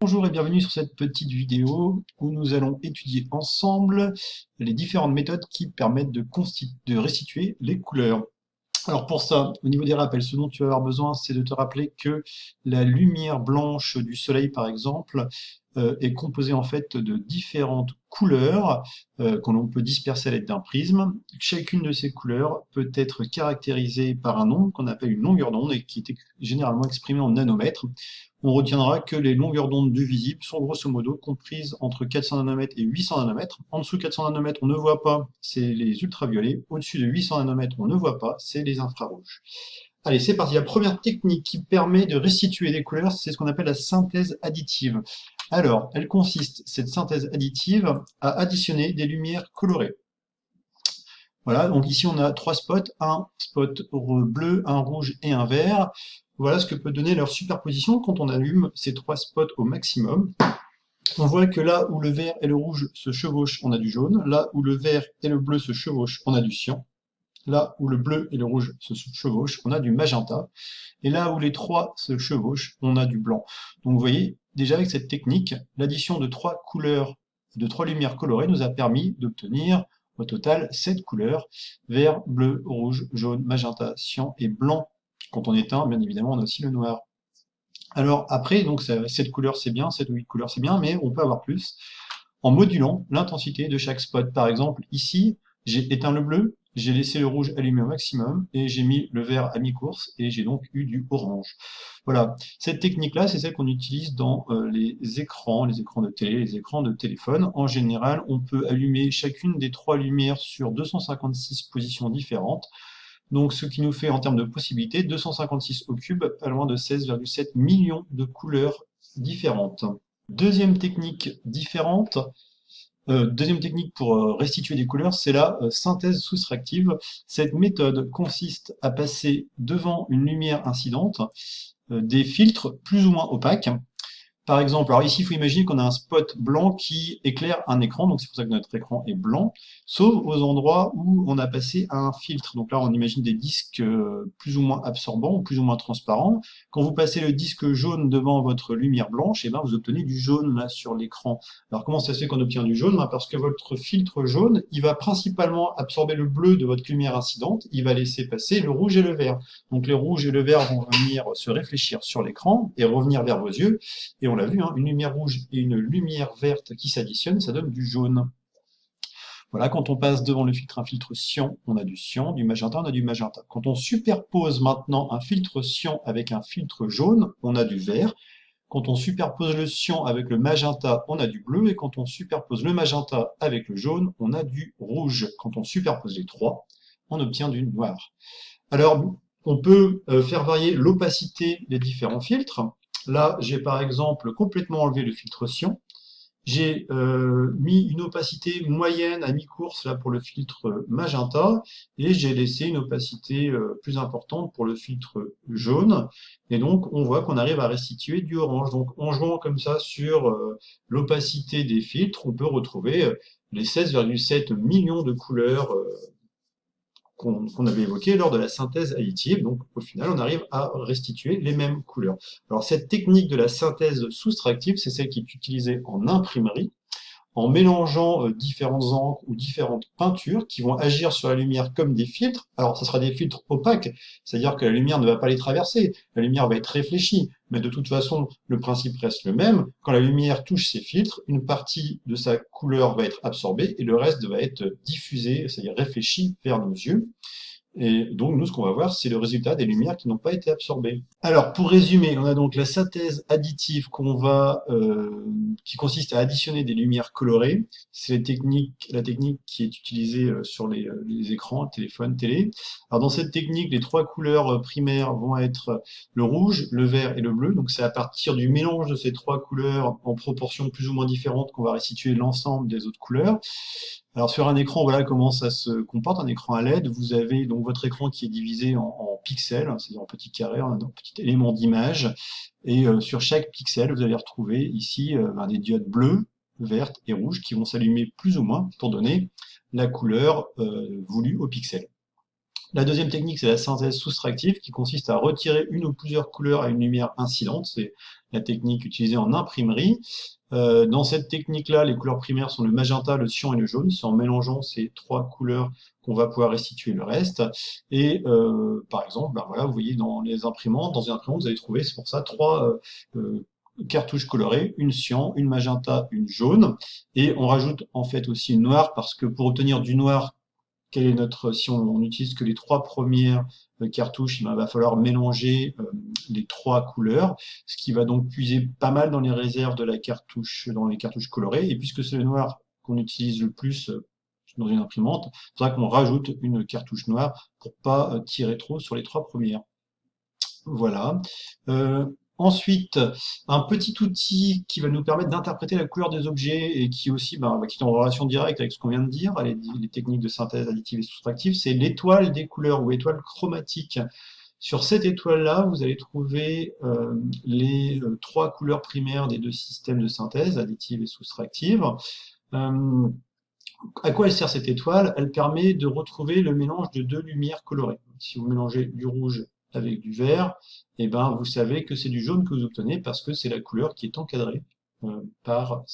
Bonjour et bienvenue sur cette petite vidéo où nous allons étudier ensemble les différentes méthodes qui permettent de restituer les couleurs. Alors pour ça, au niveau des rappels, ce dont tu vas avoir besoin, c'est de te rappeler que la lumière blanche du soleil, par exemple, est composée en fait de différentes couleurs que l'on peut disperser à l'aide d'un prisme. Chacune de ces couleurs peut être caractérisée par un nombre qu'on appelle une longueur d'onde et qui est généralement exprimée en nanomètres. On retiendra que les longueurs d'onde du visible sont grosso modo comprises entre 400 nanomètres et 800 nanomètres. En dessous de 400 nanomètres, on ne voit pas, c'est les ultraviolets. Au-dessus de 800 nanomètres, on ne voit pas, c'est les infrarouges. Allez, c'est parti. La première technique qui permet de restituer des couleurs, c'est ce qu'on appelle la synthèse additive. Alors, elle consiste, cette synthèse additive, à additionner des lumières colorées. Voilà, donc ici on a trois spots, un spot bleu, un rouge et un vert. Voilà ce que peut donner leur superposition quand on allume ces trois spots au maximum. On voit que là où le vert et le rouge se chevauchent, on a du jaune. Là où le vert et le bleu se chevauchent, on a du cyan. Là où le bleu et le rouge se chevauchent, on a du magenta. Et là où les trois se chevauchent, on a du blanc. Donc vous voyez, déjà avec cette technique, l'addition de trois couleurs, de trois lumières colorées nous a permis d'obtenir au total 7 couleurs: vert, bleu, rouge, jaune, magenta, cyan et blanc. Quand on éteint, bien évidemment, on a aussi le noir. Alors après, donc 7 couleurs c'est bien, 7 ou 8 couleurs c'est bien, mais on peut avoir plus en modulant l'intensité de chaque spot. Par exemple, ici, j'ai éteint le bleu, j'ai laissé le rouge allumé au maximum, et j'ai mis le vert à mi-course, et j'ai donc eu du orange. Voilà. Cette technique-là, c'est celle qu'on utilise dans les écrans de télé, les écrans de téléphone. En général, on peut allumer chacune des trois lumières sur 256 positions différentes. Donc, ce qui nous fait, en termes de possibilités, 256 au cube, pas loin de 16,7 millions de couleurs différentes. Deuxième technique différente, deuxième technique pour restituer des couleurs, c'est la synthèse soustractive. Cette méthode consiste à passer devant une lumière incidente des filtres plus ou moins opaques. Par exemple, alors ici, il faut imaginer qu'on a un spot blanc qui éclaire un écran, donc c'est pour ça que notre écran est blanc, sauf aux endroits où on a passé un filtre. Donc là, on imagine des disques plus ou moins absorbants ou plus ou moins transparents. Quand vous passez le disque jaune devant votre lumière blanche, et ben vous obtenez du jaune là sur l'écran. Alors comment ça se fait qu'on obtient du jaune? Ben, parce que votre filtre jaune, il va principalement absorber le bleu de votre lumière incidente, il va laisser passer le rouge et le vert. Donc les rouges et le vert vont venir se réfléchir sur l'écran et revenir vers vos yeux. Et on l'a vu, hein, une lumière rouge et une lumière verte qui s'additionnent, ça donne du jaune. Voilà, quand on passe devant le filtre un filtre cyan, on a du cyan, du magenta, on a du magenta. Quand on superpose maintenant un filtre cyan avec un filtre jaune, on a du vert. Quand on superpose le cyan avec le magenta, on a du bleu. Et quand on superpose le magenta avec le jaune, on a du rouge. Quand on superpose les trois, on obtient du noir. Alors, on peut faire varier l'opacité des différents filtres. Là, j'ai par exemple complètement enlevé le filtre cyan. J'ai mis une opacité moyenne à mi-course là pour le filtre magenta et j'ai laissé une opacité plus importante pour le filtre jaune. Et donc, on voit qu'on arrive à restituer du orange. Donc, en jouant comme ça sur l'opacité des filtres, on peut retrouver les 16,7 millions de couleurs qu'on avait évoqué lors de la synthèse additive. Donc au final, on arrive à restituer les mêmes couleurs. Alors cette technique de la synthèse soustractive, c'est celle qui est utilisée en imprimerie, en mélangeant différentes encres ou différentes peintures qui vont agir sur la lumière comme des filtres. Alors, ça sera des filtres opaques, c'est-à-dire que la lumière ne va pas les traverser, la lumière va être réfléchie, mais de toute façon, le principe reste le même. Quand la lumière touche ces filtres, une partie de sa couleur va être absorbée et le reste va être diffusé, c'est-à-dire réfléchi vers nos yeux. Et donc, nous, ce qu'on va voir, c'est le résultat des lumières qui n'ont pas été absorbées. Alors, pour résumer, on a donc la synthèse additive qui consiste à additionner des lumières colorées. C'est la technique qui est utilisée sur les écrans, téléphone, télé. Alors, dans cette technique, les trois couleurs primaires vont être le rouge, le vert et le bleu. Donc, c'est à partir du mélange de ces trois couleurs en proportions plus ou moins différentes qu'on va restituer l'ensemble des autres couleurs. Alors sur un écran, voilà comment ça se comporte, un écran à LED. Vous avez donc votre écran qui est divisé en pixels, hein, c'est-à-dire en petits carrés, en petits éléments d'image. Et sur chaque pixel, vous allez retrouver ici des diodes bleues, vertes et rouges qui vont s'allumer plus ou moins pour donner la couleur voulue au pixel. La deuxième technique, c'est la synthèse soustractive, qui consiste à retirer une ou plusieurs couleurs à une lumière incidente. C'est la technique utilisée en imprimerie. Dans cette technique-là, les couleurs primaires sont le magenta, le cyan et le jaune. C'est en mélangeant ces trois couleurs qu'on va pouvoir restituer le reste. Et par exemple, ben voilà, vous voyez dans les imprimantes, dans une imprimante, vous allez trouver, c'est pour ça, trois cartouches colorées, une cyan, une magenta, une jaune. Et on rajoute en fait aussi une noire, parce que pour obtenir du noir, quel est notre, si on n'utilise que les trois premières cartouches, il va falloir mélanger les trois couleurs, ce qui va donc puiser pas mal dans les réserves de la cartouche, dans les cartouches colorées. Et puisque c'est le noir qu'on utilise le plus dans une imprimante, il faudra qu'on rajoute une cartouche noire pour pas tirer trop sur les trois premières. Voilà. Euh, Ensuite, un petit outil qui va nous permettre d'interpréter la couleur des objets et qui aussi, qui est en relation directe avec ce qu'on vient de dire, les techniques de synthèse additive et soustractive, c'est l'étoile des couleurs ou étoile chromatique. Sur cette étoile-là, vous allez trouver les trois couleurs primaires des deux systèmes de synthèse, additive et soustractive. Euh, à quoi elle sert cette étoile? Elle permet de retrouver le mélange de deux lumières colorées. Si vous mélangez du rouge avec du vert, eh ben, vous savez que c'est du jaune que vous obtenez parce que c'est la couleur qui est encadrée par,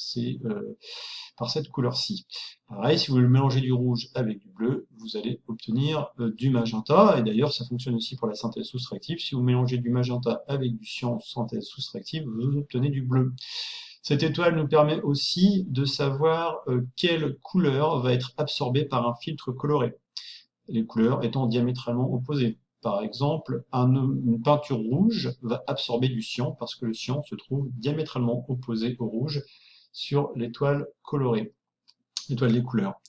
par cette couleur-ci. Pareil, si vous mélangez du rouge avec du bleu, vous allez obtenir du magenta, et d'ailleurs ça fonctionne aussi pour la synthèse soustractive. Si vous mélangez du magenta avec du cyan, synthèse soustractive, vous obtenez du bleu. Cette étoile nous permet aussi de savoir quelle couleur va être absorbée par un filtre coloré, les couleurs étant diamétralement opposées. Par exemple, une peinture rouge va absorber du cyan parce que le cyan se trouve diamétralement opposé au rouge sur l'étoile colorée, l'étoile des couleurs.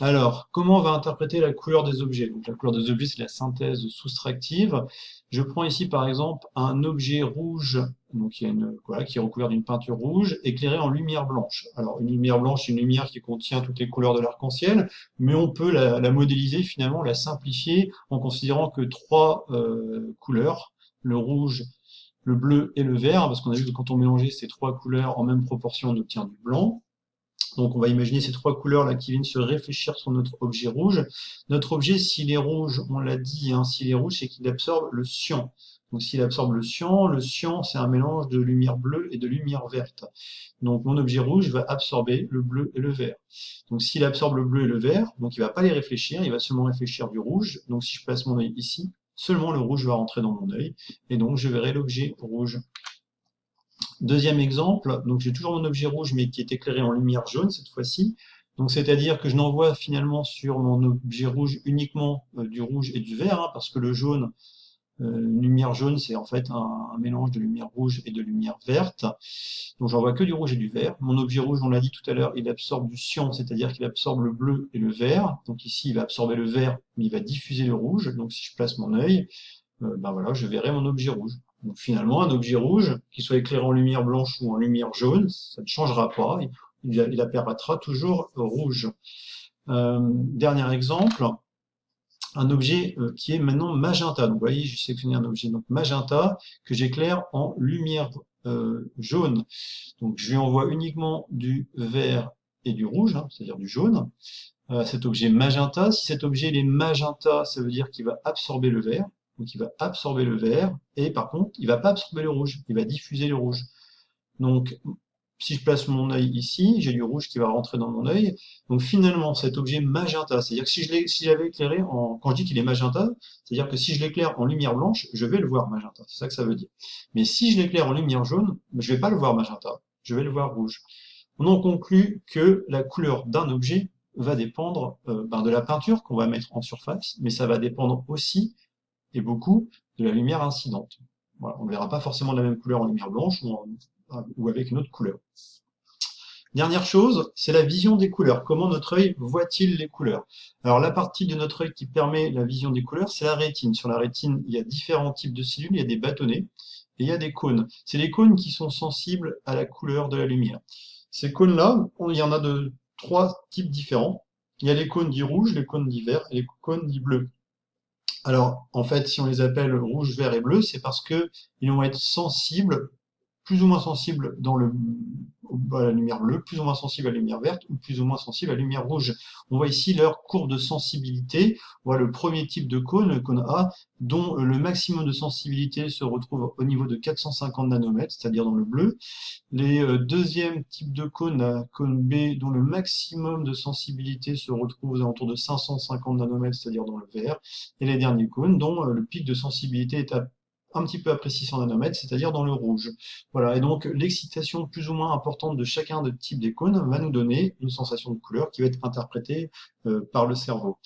Alors, comment on va interpréter la couleur des objets? Donc, la couleur des objets, c'est la synthèse soustractive. Je prends ici, par exemple, un objet rouge, donc il y a voilà, qui est recouvert d'une peinture rouge, éclairé en lumière blanche. Alors, une lumière blanche, c'est une lumière qui contient toutes les couleurs de l'arc-en-ciel, mais on peut la modéliser, finalement, la simplifier en considérant que trois couleurs, le rouge, le bleu et le vert, parce qu'on a vu que quand on mélangeait ces trois couleurs en même proportion, on obtient du blanc. Donc on va imaginer ces trois couleurs là qui viennent se réfléchir sur notre objet rouge. Notre objet, s'il est rouge, on l'a dit, hein, s'il est rouge, c'est qu'il absorbe le cyan. Donc s'il absorbe le cyan c'est un mélange de lumière bleue et de lumière verte. Donc mon objet rouge va absorber le bleu et le vert. Donc s'il absorbe le bleu et le vert, donc il va pas les réfléchir, il va seulement réfléchir du rouge. Donc si je place mon œil ici, seulement le rouge va rentrer dans mon œil, et donc je verrai l'objet rouge. Deuxième exemple, donc j'ai toujours mon objet rouge mais qui est éclairé en lumière jaune cette fois-ci. Donc c'est-à-dire que je n'envoie finalement sur mon objet rouge uniquement du rouge et du vert, hein, parce que le jaune, une lumière jaune, c'est en fait un mélange de lumière rouge et de lumière verte. Donc j'envoie que du rouge et du vert. Mon objet rouge, on l'a dit tout à l'heure, il absorbe du cyan, c'est-à-dire qu'il absorbe le bleu et le vert. Donc ici, il va absorber le vert, mais il va diffuser le rouge. Donc si je place mon œil, voilà, je verrai mon objet rouge. Donc finalement, un objet rouge, qu'il soit éclairé en lumière blanche ou en lumière jaune, ça ne changera pas, il apparaîtra toujours rouge. Dernier exemple, un objet qui est maintenant magenta. Donc vous voyez, j'ai sélectionné un objet donc magenta que j'éclaire en lumière jaune. Donc je lui envoie uniquement du vert et du rouge, hein, c'est-à-dire du jaune. Cet objet magenta, si cet objet il est magenta, ça veut dire qu'il va absorber le vert. Donc il va absorber le vert, et par contre, il va pas absorber le rouge, il va diffuser le rouge. Donc, si je place mon œil ici, j'ai du rouge qui va rentrer dans mon œil. Donc finalement, cet objet magenta, c'est-à-dire que si j'avais éclairé quand je dis qu'il est magenta, c'est-à-dire que si je l'éclaire en lumière blanche, je vais le voir magenta. C'est ça que ça veut dire. Mais si je l'éclaire en lumière jaune, je vais pas le voir magenta, je vais le voir rouge. On en conclut que la couleur d'un objet va dépendre de la peinture qu'on va mettre en surface, mais ça va dépendre aussi et beaucoup de la lumière incidente. Voilà, on ne verra pas forcément la même couleur en lumière blanche ou avec une autre couleur. Dernière chose, c'est la vision des couleurs. Comment notre œil voit-il les couleurs? Alors la partie de notre œil qui permet la vision des couleurs, c'est la rétine. Sur la rétine, il y a différents types de cellules, il y a des bâtonnets et il y a des cônes. C'est les cônes qui sont sensibles à la couleur de la lumière. Ces cônes-là, il y en a de trois types différents. Il y a les cônes dits rouges, les cônes dits verts et les cônes dits bleus. Alors, en fait, si on les appelle rouge, vert et bleu, c'est parce que ils vont être sensibles, plus ou moins sensibles à la lumière bleue, plus ou moins sensible à la lumière verte ou plus ou moins sensible à la lumière rouge. On voit ici leur courbe de sensibilité. On voit le premier type de cône, le cône A, dont le maximum de sensibilité se retrouve au niveau de 450 nanomètres, c'est-à-dire dans le bleu. Les deuxièmes types de cônes, la cône B, dont le maximum de sensibilité se retrouve aux alentours de 550 nanomètres, c'est-à-dire dans le vert. Et les derniers cônes, dont le pic de sensibilité est un petit peu après 600 nanomètres, c'est-à-dire dans le rouge. Voilà, et donc l'excitation plus ou moins importante de chacun des types des cônes va nous donner une sensation de couleur qui va être interprétée par le cerveau.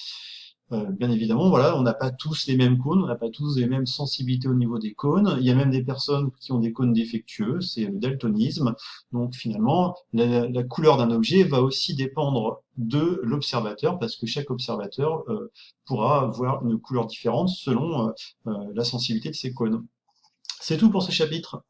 Bien évidemment, voilà, on n'a pas tous les mêmes cônes, on n'a pas tous les mêmes sensibilités au niveau des cônes. Il y a même des personnes qui ont des cônes défectueux, c'est le daltonisme. Donc finalement, la couleur d'un objet va aussi dépendre de l'observateur, parce que chaque observateur pourra voir une couleur différente selon la sensibilité de ses cônes. C'est tout pour ce chapitre.